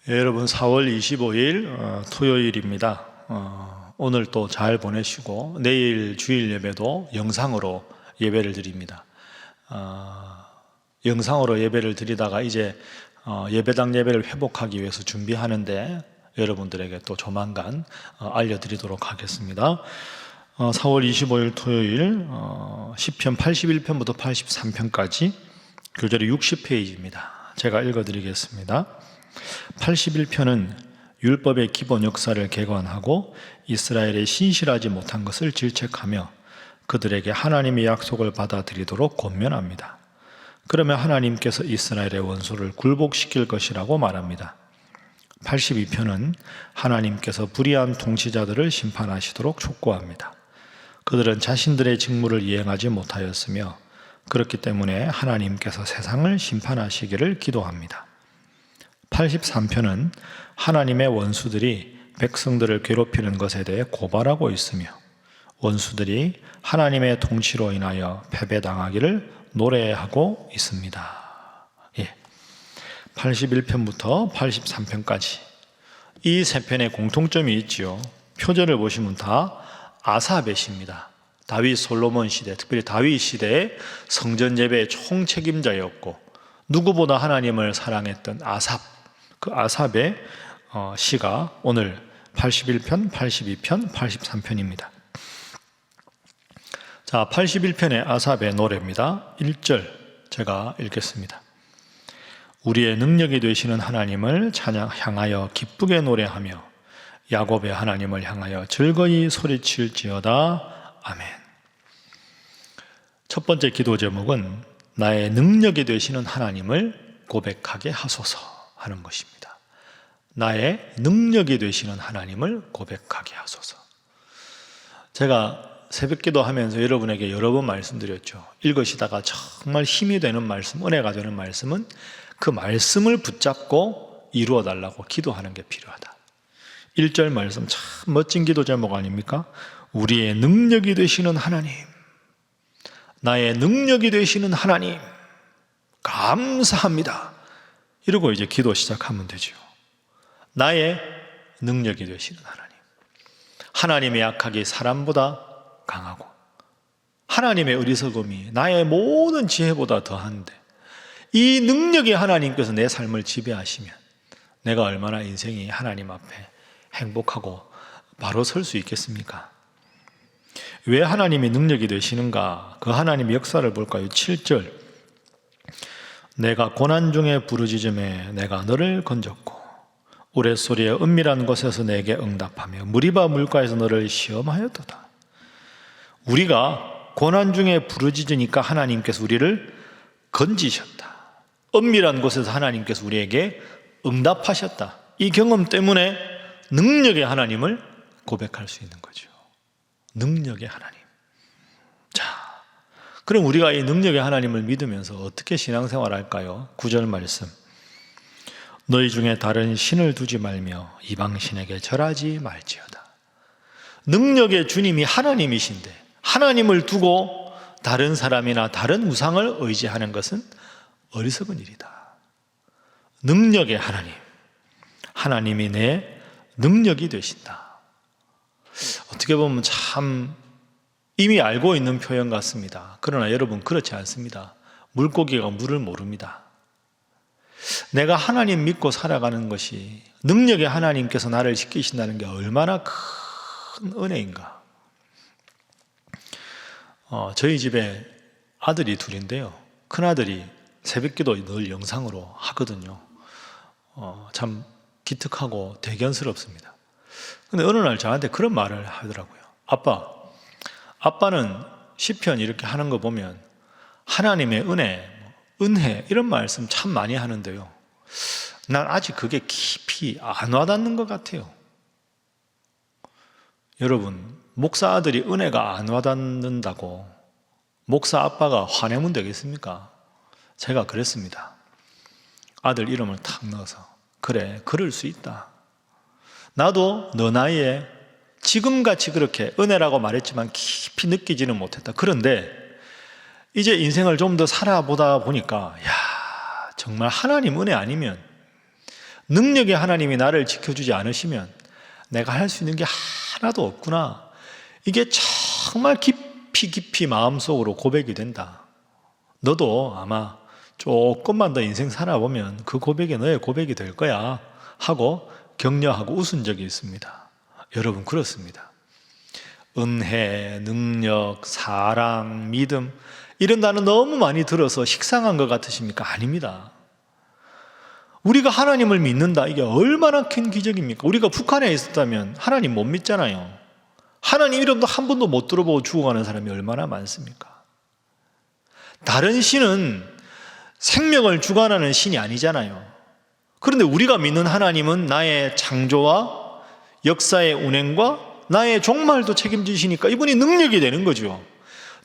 여러분 4월 25일 토요일입니다. 오늘 또 잘 보내시고 내일 주일 예배도 영상으로 예배를 드립니다. 영상으로 예배를 드리다가 이제 예배당 예배를 회복하기 위해서 준비하는데 여러분들에게 또 조만간 알려드리도록 하겠습니다. 4월 25일 토요일 시편 81편부터 83편까지 교재로 60페이지입니다. 제가 읽어드리겠습니다. 81편은 율법의 기본 역사를 개관하고 이스라엘의 신실하지 못한 것을 질책하며 그들에게 하나님의 약속을 받아들이도록 권면합니다. 그러면 하나님께서 이스라엘의 원수를 굴복시킬 것이라고 말합니다. 82편은 하나님께서 불의한 통치자들을 심판하시도록 촉구합니다. 그들은 자신들의 직무를 이행하지 못하였으며 그렇기 때문에 하나님께서 세상을 심판하시기를 기도합니다. 83편은 하나님의 원수들이 백성들을 괴롭히는 것에 대해 고발하고 있으며 원수들이 하나님의 통치로 인하여 패배당하기를 노래하고 있습니다. 81편부터 83편까지 이 세 편의 공통점이 있지요. 표절을 보시면 다 아삽의 시입니다. 다윗 솔로몬 시대, 특별히 다윗 시대의 성전 예배의 총책임자였고 누구보다 하나님을 사랑했던 아삽, 그 아삽의 시가 오늘 81편, 82편, 83편입니다. 자, 81편의 아삽의 노래입니다. 1절 제가 읽겠습니다. 우리의 능력이 되시는 하나님을 향하여 기쁘게 노래하며 야곱의 하나님을 향하여 즐거이 소리칠지어다. 아멘. 첫 번째 기도 제목은 나의 능력이 되시는 하나님을 고백하게 하소서 하는 것입니다. 나의 능력이 되시는 하나님을 고백하게 하소서. 제가 새벽기도 하면서 여러분에게 여러 번 말씀드렸죠. 읽으시다가 정말 힘이 되는 말씀, 은혜가 되는 말씀은 그 말씀을 붙잡고 이루어 달라고 기도하는 게 필요하다. 1절 말씀 참 멋진 기도 제목 아닙니까? 우리의 능력이 되시는 하나님, 나의 능력이 되시는 하나님 감사합니다. 이러고 이제 기도 시작하면 되죠. 나의 능력이 되시는 하나님, 하나님의 약하기 사람보다 강하고 하나님의 어리석음이 나의 모든 지혜보다 더한데 이 능력이 하나님께서 내 삶을 지배하시면 내가 얼마나 인생이 하나님 앞에 행복하고 바로 설 수 있겠습니까? 왜 하나님이 능력이 되시는가? 그 하나님의 역사를 볼까요? 7절 내가 고난 중에 부르짖음에 내가 너를 건졌고 우레소리의 은밀한 곳에서 내게 응답하며 무리바 물가에서 너를 시험하였도다. 우리가 고난 중에 부르짖으니까 하나님께서 우리를 건지셨다. 은밀한 곳에서 하나님께서 우리에게 응답하셨다. 이 경험 때문에 능력의 하나님을 고백할 수 있는 거죠. 능력의 하나님. 자, 그럼 우리가 이 능력의 하나님을 믿으면서 어떻게 신앙생활 할까요? 9절 말씀. 너희 중에 다른 신을 두지 말며 이방신에게 절하지 말지어다. 능력의 주님이 하나님이신데 하나님을 두고 다른 사람이나 다른 우상을 의지하는 것은 어리석은 일이다. 능력의 하나님, 하나님이 내 능력이 되신다. 어떻게 보면 참 이미 알고 있는 표현 같습니다. 그러나 여러분 그렇지 않습니다. 물고기가 물을 모릅니다. 내가 하나님 믿고 살아가는 것이 능력의 하나님께서 나를 지키신다는 게 얼마나 큰 은혜인가. 저희 집에 아들이 둘인데요. 큰아들이 새벽기도 늘 영상으로 하거든요. 참 기특하고 대견스럽습니다. 근데 어느 날 저한테 그런 말을 하더라고요. 아빠는 시편 이렇게 하는 거 보면 하나님의 은혜 이런 말씀 참 많이 하는데요. 난 아직 그게 깊이 안 와닿는 것 같아요. 여러분, 목사 아들이 은혜가 안 와닿는다고 목사 아빠가 화내면 되겠습니까? 제가 그랬습니다. 아들 이름을 탁 넣어서 그래, 그럴 수 있다. 나도 너 나이에 지금같이 그렇게 은혜라고 말했지만 깊이 느끼지는 못했다. 그런데 이제 인생을 좀 더 살아보다 보니까 정말 하나님 은혜 아니면 능력의 하나님이 나를 지켜주지 않으시면 내가 할 수 있는 게 하나도 없구나. 이게 정말 깊이 마음속으로 고백이 된다. 너도 아마 조금만 더 인생 살아보면 그 고백이 너의 고백이 될 거야 하고 격려하고 웃은 적이 있습니다. 여러분, 그렇습니다. 은혜, 능력, 사랑, 믿음, 이런 단어 너무 많이 들어서 식상한 것 같으십니까? 아닙니다. 우리가 하나님을 믿는다, 이게 얼마나 큰 기적입니까? 우리가 북한에 있었다면 하나님 못 믿잖아요. 하나님 이름도 한 번도 못 들어보고 죽어가는 사람이 얼마나 많습니까? 다른 신은 생명을 주관하는 신이 아니잖아요. 그런데 우리가 믿는 하나님은 나의 창조와 역사의 운행과 나의 종말도 책임지시니까 이분이 능력이 되는 거죠.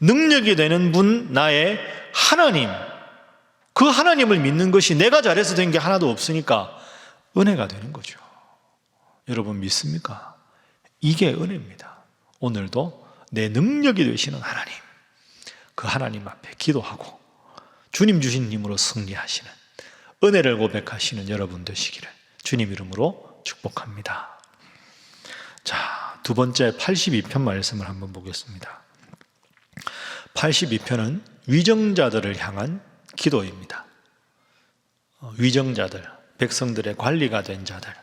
능력이 되는 분, 나의 하나님, 그 하나님을 믿는 것이 내가 잘해서 된 게 하나도 없으니까 은혜가 되는 거죠. 여러분, 믿습니까? 이게 은혜입니다. 오늘도 내 능력이 되시는 하나님, 그 하나님 앞에 기도하고 주님 주신 힘으로 승리하시는, 은혜를 고백하시는 여러분 되시기를 주님 이름으로 축복합니다. 자, 두 번째 82편 말씀을 한번 보겠습니다. 82편은 위정자들을 향한 기도입니다. 위정자들, 백성들의 관리가 된 자들.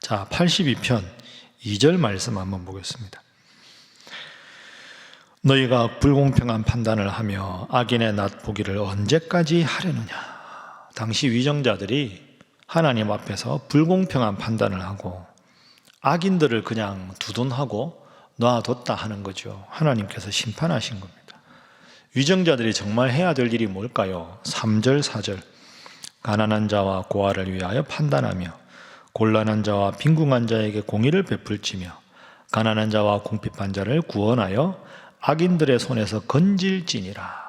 자, 82편 2절 말씀 한번 보겠습니다. 너희가 불공평한 판단을 하며 악인의 낫 보기를 언제까지 하려느냐. 당시 위정자들이 하나님 앞에서 불공평한 판단을 하고 악인들을 그냥 두둔하고 놔뒀다 하는 거죠. 하나님께서 심판하신 겁니다. 위정자들이 정말 해야 될 일이 뭘까요? 3절 4절 가난한 자와 고아를 위하여 판단하며 곤란한 자와 빈궁한 자에게 공의를 베풀지며 가난한 자와 궁핍한 자를 구원하여 악인들의 손에서 건질지니라.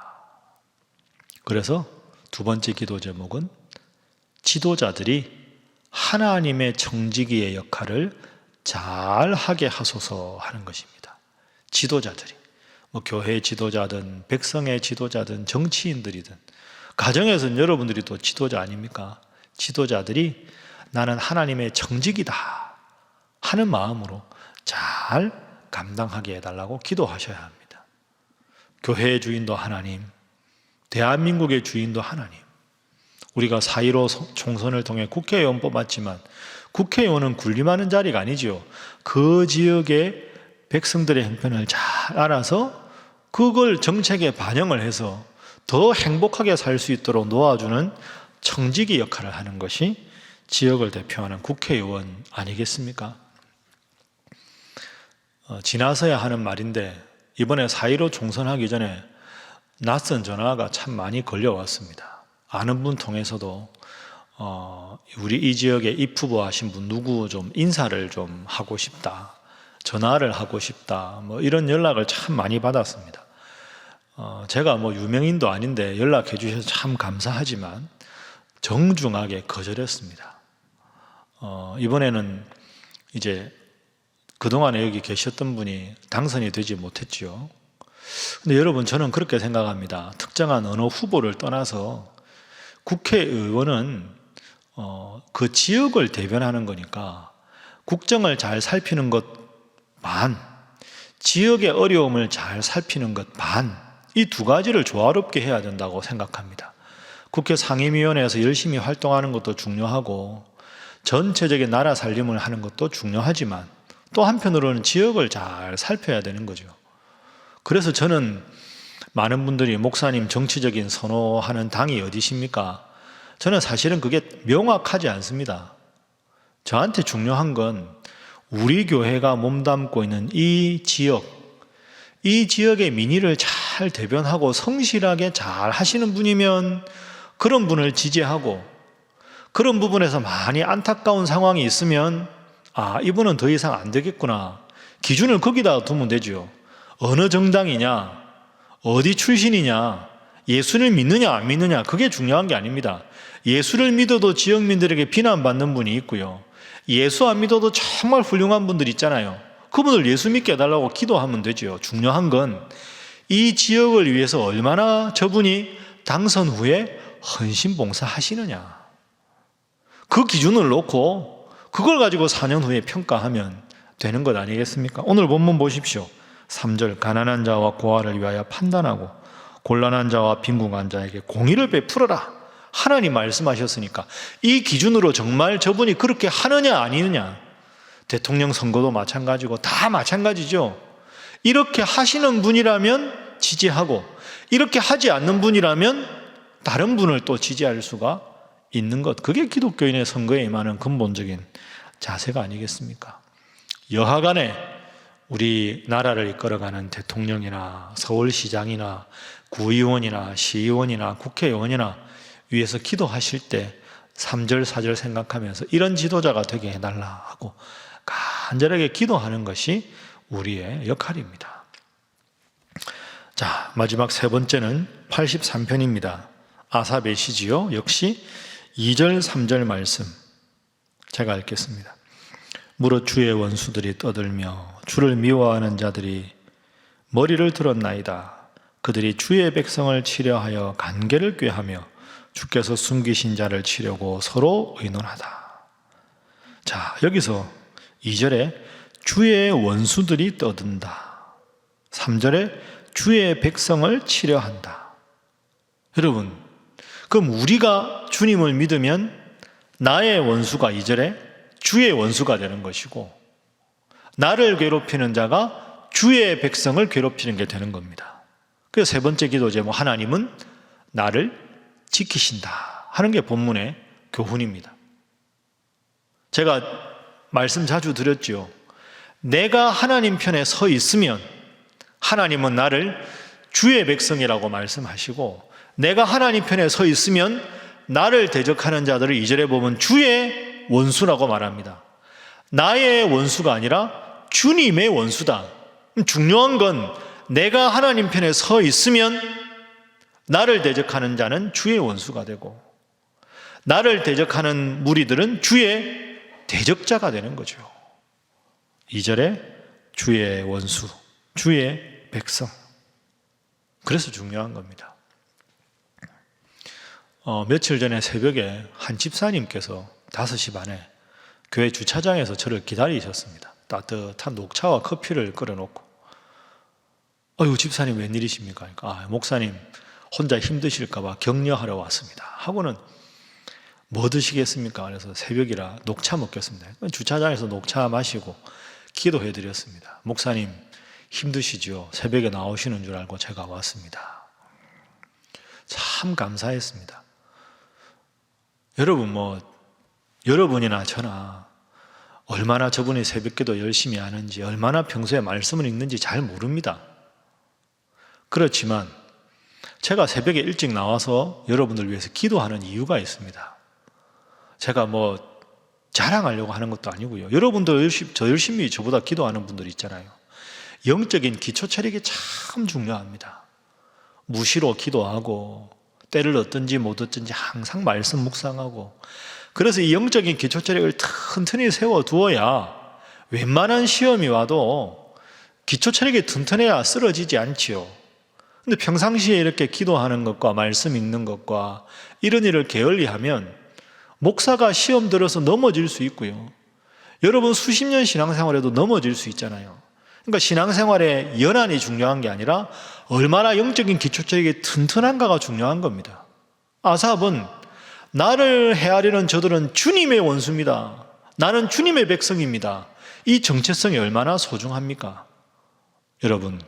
그래서 두 번째 기도 제목은 지도자들이 하나님의 청지기의 역할을 잘 하게 하소서 하는 것입니다. 지도자들이 교회 지도자든 백성의 지도자든 정치인들이든 가정에서는 여러분들이 또 지도자 아닙니까? 지도자들이 나는 하나님의 청지기다 하는 마음으로 잘 감당하게 해달라고 기도하셔야 합니다. 교회의 주인도 하나님, 대한민국의 주인도 하나님. 우리가 4.15 총선을 통해 국회의원 뽑았지만 국회의원은 군림하는 자리가 아니지요. 그 지역의 백성들의 형편을 잘 알아서 그걸 정책에 반영을 해서 더 행복하게 살 수 있도록 놓아주는 청지기 역할을 하는 것이 지역을 대표하는 국회의원 아니겠습니까? 지나서야 하는 말인데 이번에 4.15 총선하기 전에 낯선 전화가 참 많이 걸려왔습니다. 아는 분 통해서도 우리 이 지역에 입후보 하신 분 누구 좀 인사를 좀 하고 싶다, 전화를 하고 싶다, 뭐 이런 연락을 참 많이 받았습니다. 제가 뭐 유명인도 아닌데 연락해 주셔서 참 감사하지만 정중하게 거절했습니다. 이번에는 이제 그동안에 여기 계셨던 분이 당선이 되지 못했죠. 근데 여러분, 저는 그렇게 생각합니다. 특정한 어느 후보를 떠나서 국회의원은 그 지역을 대변하는 거니까 국정을 잘 살피는 것 반, 지역의 어려움을 잘 살피는 것 반, 이 두 가지를 조화롭게 해야 된다고 생각합니다. 국회 상임위원회에서 열심히 활동하는 것도 중요하고 전체적인 나라 살림을 하는 것도 중요하지만 또 한편으로는 지역을 잘 살펴야 되는 거죠. 그래서 저는 많은 분들이 목사님 정치적인 선호하는 당이 어디십니까? 저는 사실은 그게 명확하지 않습니다. 저한테 중요한 건 우리 교회가 몸담고 있는 이 지역의 민의를 잘 대변하고 성실하게 잘 하시는 분이면 그런 분을 지지하고, 그런 부분에서 많이 안타까운 상황이 있으면 이분은 더 이상 안 되겠구나, 기준을 거기다 두면 되죠. 어느 정당이냐, 어디 출신이냐, 예수를 믿느냐 안 믿느냐, 그게 중요한 게 아닙니다. 예수를 믿어도 지역민들에게 비난받는 분이 있고요, 예수 안 믿어도 정말 훌륭한 분들 있잖아요. 그분을 예수 믿게 해달라고 기도하면 되죠. 중요한 건 이 지역을 위해서 얼마나 저분이 당선 후에 헌신봉사 하시느냐, 그 기준을 놓고 그걸 가지고 4년 후에 평가하면 되는 것 아니겠습니까? 오늘 본문 보십시오. 3절, 가난한 자와 고아를 위하여 판단하고 곤란한 자와 빈궁한 자에게 공의를 베풀어라. 하나님 말씀하셨으니까 이 기준으로 정말 저분이 그렇게 하느냐 아니느냐, 대통령 선거도 마찬가지고 다 마찬가지죠. 이렇게 하시는 분이라면 지지하고 이렇게 하지 않는 분이라면 다른 분을 또 지지할 수가 있는 것, 그게 기독교인의 선거에 임하는 근본적인 자세가 아니겠습니까? 여하간에 우리 나라를 이끌어가는 대통령이나 서울시장이나 구의원이나 시의원이나 국회의원이나 위에서 기도하실 때 3절 4절 생각하면서 이런 지도자가 되게 해달라 하고 간절하게 기도하는 것이 우리의 역할입니다. 자, 마지막 세 번째는 83편입니다. 아사베시지요. 역시 2절 3절 말씀 제가 읽겠습니다. 무릇 주의 원수들이 떠들며 주를 미워하는 자들이 머리를 들었나이다. 그들이 주의 백성을 치려하여 간계를 꾀하며 주께서 숨기신 자를 치려고 서로 의논하다. 자, 여기서 2절에 주의 원수들이 떠든다. 3절에 주의 백성을 치려한다. 여러분, 그럼 우리가 주님을 믿으면 나의 원수가 2절에 주의 원수가 되는 것이고, 나를 괴롭히는 자가 주의 백성을 괴롭히는 게 되는 겁니다. 그래서 세 번째 기도 제목, 하나님은 나를 지키신다 하는 게 본문의 교훈입니다. 제가 말씀 자주 드렸죠. 내가 하나님 편에 서 있으면 하나님은 나를 주의 백성이라고 말씀하시고, 내가 하나님 편에 서 있으면 나를 대적하는 자들을 2절에 보면 주의 원수라고 말합니다. 나의 원수가 아니라 주님의 원수다. 중요한 건 내가 하나님 편에 서 있으면 나를 대적하는 자는 주의 원수가 되고, 나를 대적하는 무리들은 주의 대적자가 되는 거죠. 2절에 주의 원수, 주의 백성. 그래서 중요한 겁니다. 며칠 전에 새벽에 한 집사님께서 5시 반에 교회 주차장에서 저를 기다리셨습니다. 따뜻한 녹차와 커피를 끓여놓고, 집사님 웬일이십니까? 그러니까, 목사님 혼자 힘드실까 봐 격려하러 왔습니다 하고는, 뭐 드시겠습니까? 그래서 새벽이라 녹차 먹겠습니다. 주차장에서 녹차 마시고 기도해 드렸습니다. 목사님 힘드시죠? 새벽에 나오시는 줄 알고 제가 왔습니다. 참 감사했습니다. 여러분, 여러분이나 저나 얼마나 저분이 새벽기도 열심히 하는지, 얼마나 평소에 말씀을 읽는지 잘 모릅니다. 그렇지만 제가 새벽에 일찍 나와서 여러분들 위해서 기도하는 이유가 있습니다. 제가 자랑하려고 하는 것도 아니고요. 여러분도 열심히 저보다 기도하는 분들 있잖아요. 영적인 기초 체력이 참 중요합니다. 무시로 기도하고 때를 얻든지 못 얻든지 항상 말씀 묵상하고, 그래서 이 영적인 기초 체력을 튼튼히 세워두어야 웬만한 시험이 와도 기초 체력이 튼튼해야 쓰러지지 않지요. 근데 평상시에 이렇게 기도하는 것과 말씀 읽는 것과 이런 일을 게을리하면 목사가 시험 들어서 넘어질 수 있고요. 여러분 수십 년 신앙생활에도 넘어질 수 있잖아요. 그러니까 신앙생활에 연한이 중요한 게 아니라 얼마나 영적인 기초체력이 튼튼한가가 중요한 겁니다. 아삽은 나를 헤아리는 저들은 주님의 원수입니다. 나는 주님의 백성입니다. 이 정체성이 얼마나 소중합니까? 여러분,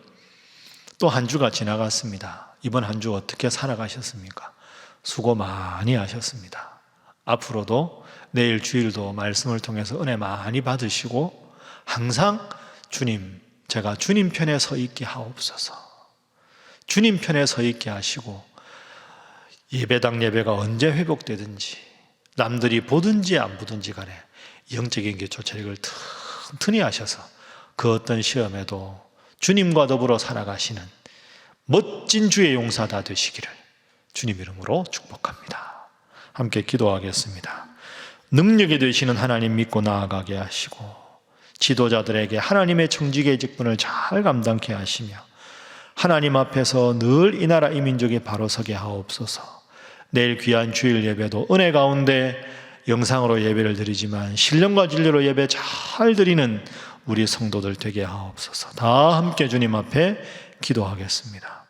또 한 주가 지나갔습니다. 이번 한 주 어떻게 살아가셨습니까? 수고 많이 하셨습니다. 앞으로도 내일 주일도 말씀을 통해서 은혜 많이 받으시고 항상 주님, 제가 주님 편에 서 있게 하옵소서. 주님 편에 서 있게 하시고 예배당 예배가 언제 회복되든지 남들이 보든지 안 보든지 간에 영적인 기초 체력을 튼튼히 하셔서 그 어떤 시험에도 주님과 더불어 살아가시는 멋진 주의 용사 다 되시기를 주님 이름으로 축복합니다. 함께 기도하겠습니다. 능력이 되시는 하나님 믿고 나아가게 하시고 지도자들에게 하나님의 청지기의 직분을 잘 감당케 하시며 하나님 앞에서 늘 이 나라 이 민족이 바로 서게 하옵소서. 내일 귀한 주일 예배도 은혜 가운데 영상으로 예배를 드리지만 신령과 진리로 예배 잘 드리는 우리 성도들 되게 하옵소서. 다 함께 주님 앞에 기도하겠습니다.